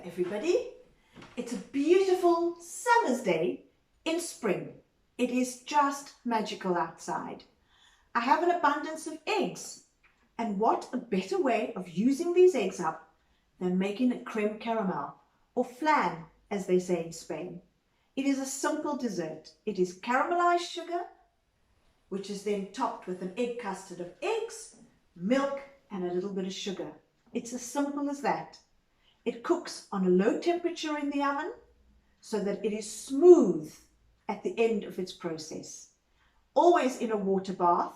everybody. It's a beautiful summer's day in spring. It is just magical outside. I have an abundance of eggs, and what a better way of using these eggs up than making a creme caramel, or flan as they say in Spain. It is a simple dessert. It is caramelized sugar, which is then topped with an egg custard of eggs, milk and a little bit of sugar. It's as simple as that. It cooks on a low temperature in the oven so that it is smooth at the end of its process. Always in a water bath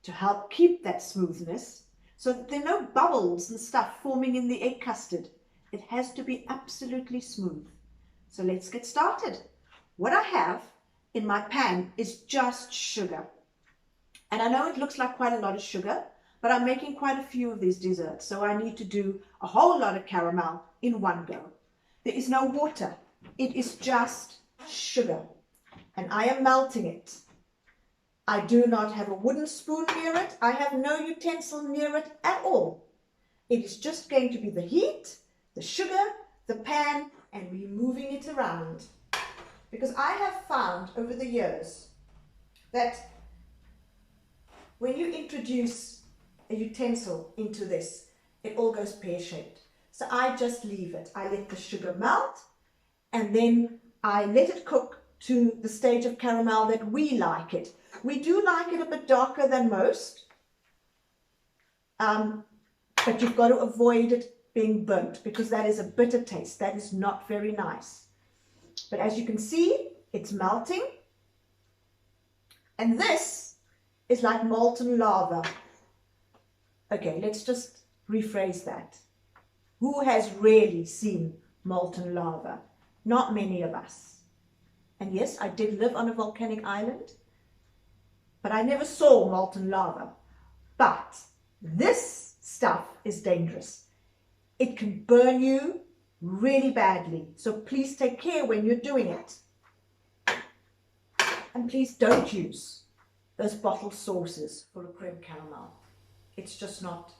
to help keep that smoothness so that there are no bubbles and stuff forming in the egg custard. It has to be absolutely smooth. So let's get started. What I have in my pan is just sugar. And I know it looks like quite a lot of sugar, but I'm making quite a few of these desserts, so I need to do a whole lot of caramel in one go. There is no water. It is just sugar, and I am melting it. I do not have a wooden spoon near it. I have no utensil near it at all. It is just going to be the heat, the sugar, the pan, and me moving it around. Because I have found over the years that when you introduce a utensil into this, it all goes pear-shaped. So I just leave it. I let the sugar melt, and then I let it cook to the stage of caramel that we like it. We do like it a bit darker than most, but you've got to avoid it being burnt because that is a bitter taste. That is not very nice. But as you can see, it's melting, and this is like molten lava. Okay, let's just rephrase that. Who has really seen molten lava? Not many of us. And yes, I did live on a volcanic island, but I never saw molten lava. But this stuff is dangerous. It can burn you really badly. So please take care when you're doing it. And please don't use those bottle sauces for a creme caramel. It's just not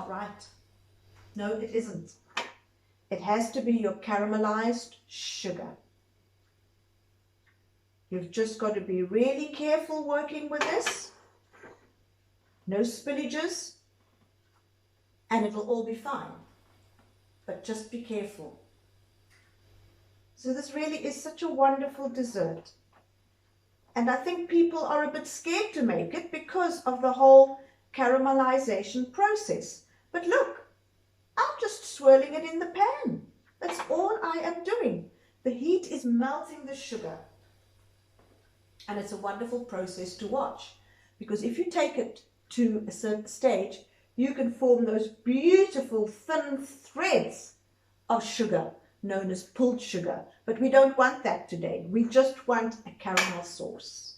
right. No, it isn't. It has to be your caramelized sugar. You've just got to be really careful working with this. No spillages, and it'll all be fine. But just be careful. So this really is such a wonderful dessert. And I think people are a bit scared to make it because of the whole caramelization process. But look, I'm just swirling it in the pan. That's all I am doing. The heat is melting the sugar. And it's a wonderful process to watch, because if you take it to a certain stage, you can form those beautiful thin threads of sugar known as pulled sugar. But we don't want that today. We just want a caramel sauce.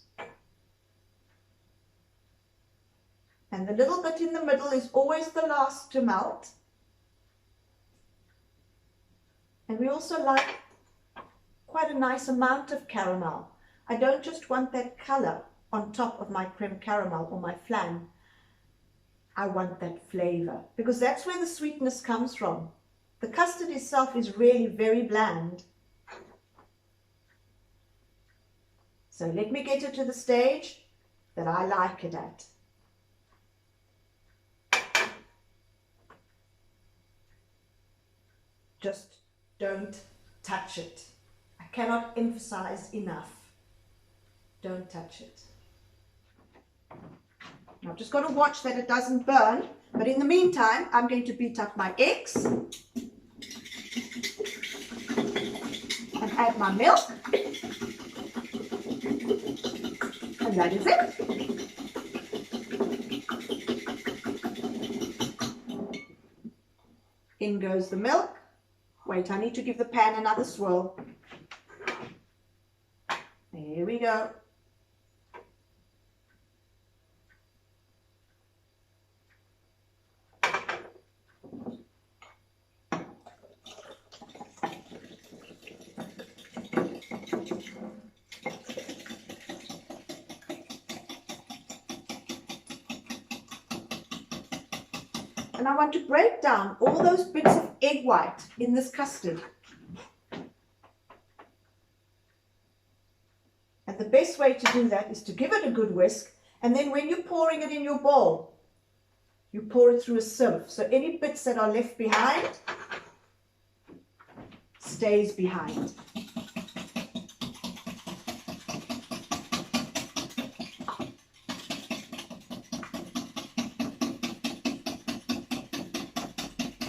And the little bit in the middle is always the last to melt. And we also like quite a nice amount of caramel. I don't just want that color on top of my creme caramel or my flan. I want that flavor, because that's where the sweetness comes from. The custard itself is really very bland. So let me get it to the stage that I like it at. Just don't touch it. I cannot emphasize enough. Don't touch it. Now, I've just got to watch that it doesn't burn. But in the meantime, I'm going to beat up my eggs and add my milk. And that is it. In goes the milk. Wait, I need to give the pan another swirl. There we go. And I want to break down all those bits of egg white in this custard. And the best way to do that is to give it a good whisk, and then when you're pouring it in your bowl, you pour it through a sieve. So any bits that are left behind stays behind.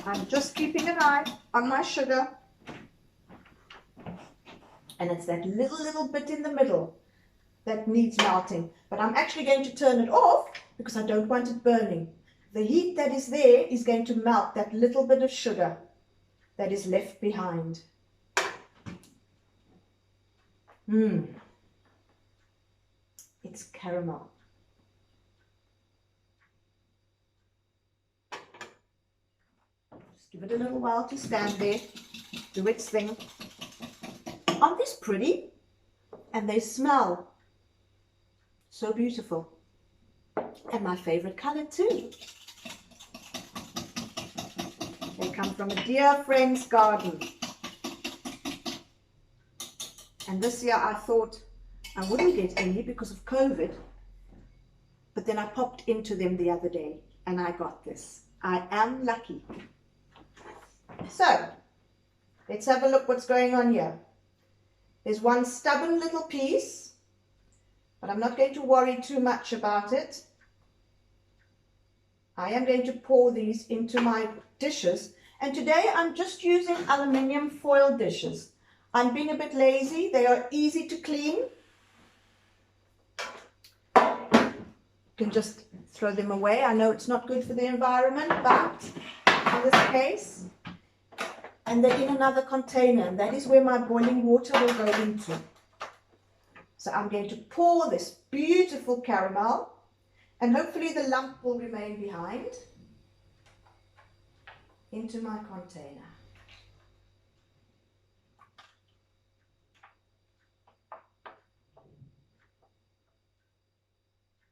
I'm just keeping an eye on my sugar, and it's that little bit in the middle that needs melting, but I'm actually going to turn it off because I don't want it burning. The heat that is there is going to melt that little bit of sugar that is left behind. It's caramel. Give it a little while to stand there, do its thing. Aren't these pretty? And they smell so beautiful. And my favorite color too. They come from a dear friend's garden. And this year I thought I wouldn't get any because of COVID. But then I popped into them the other day and I got this. I am lucky. So, let's have a look what's going on here. There's one stubborn little piece, but I'm not going to worry too much about it. I am going to pour these into my dishes, and today I'm just using aluminium foil dishes. I'm being a bit lazy. They are easy to clean. You can just throw them away. I know it's not good for the environment, but in this case, and they're in another container, and that is where my boiling water will go into. So I'm going to pour this beautiful caramel, and hopefully the lump will remain behind, into my container.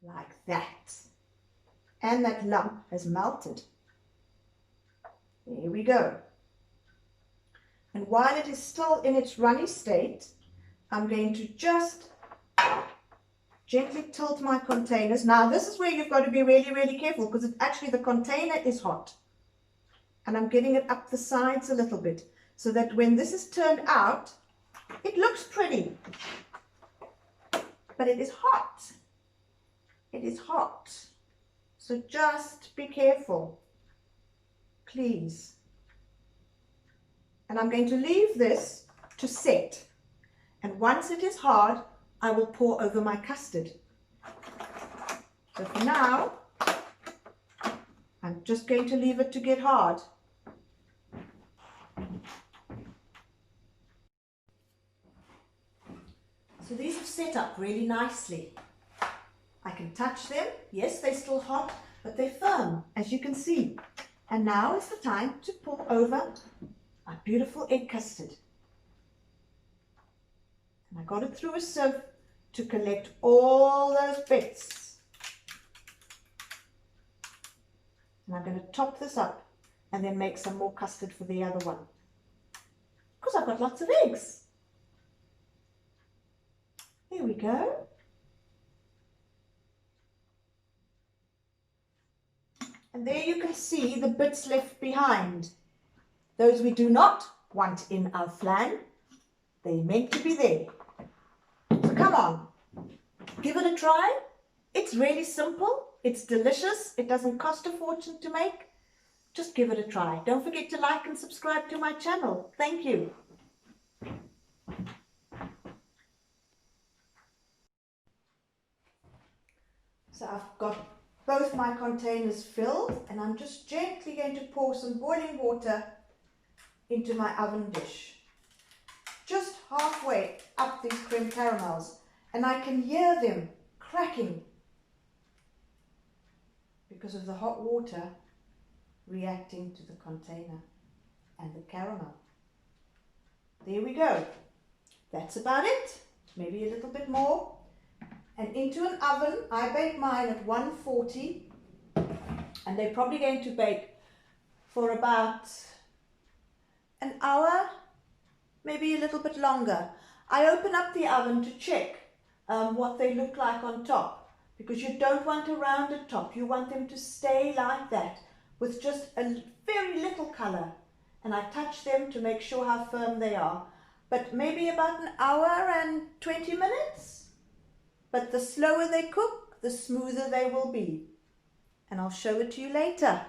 Like that. And that lump has melted. There we go. And while it is still in its runny state, I'm going to just gently tilt my containers. Now this is where you've got to be really careful, because actually the container is hot. And I'm getting it up the sides a little bit, so that when this is turned out, it looks pretty. But it is hot. It is hot. So just be careful, please. And I'm going to leave this to set. And once it is hard, I will pour over my custard. So for now, I'm just going to leave it to get hard. So these have set up really nicely. I can touch them. Yes, they're still hot, but they're firm, as you can see. And now is the time to pour over my beautiful egg custard. And I got it through a sieve to collect all those bits. And I'm going to top this up and then make some more custard for the other one, because I've got lots of eggs. There we go. And there you can see the bits left behind. Those we do not want in our flan. They're meant to be there. So come on, give it a try. It's really simple. It's delicious. It doesn't cost a fortune to make. Just give it a try. Don't forget to like and subscribe to my channel. Thank you. So I've got both my containers filled, and I'm just gently going to pour some boiling water into my oven dish. Just halfway up these creme caramels, and I can hear them cracking because of the hot water reacting to the container and the caramel. There we go. That's about it. Maybe a little bit more. And into an oven, I bake mine at 140, and they're probably going to bake for about an hour, maybe a little bit longer. I open up the oven to check what they look like on top, because you don't want a rounded top. You want them to stay like that with just a very little color. And I touch them to make sure how firm they are. But maybe about an hour and 20 minutes. But the slower they cook, the smoother they will be. And I'll show it to you later.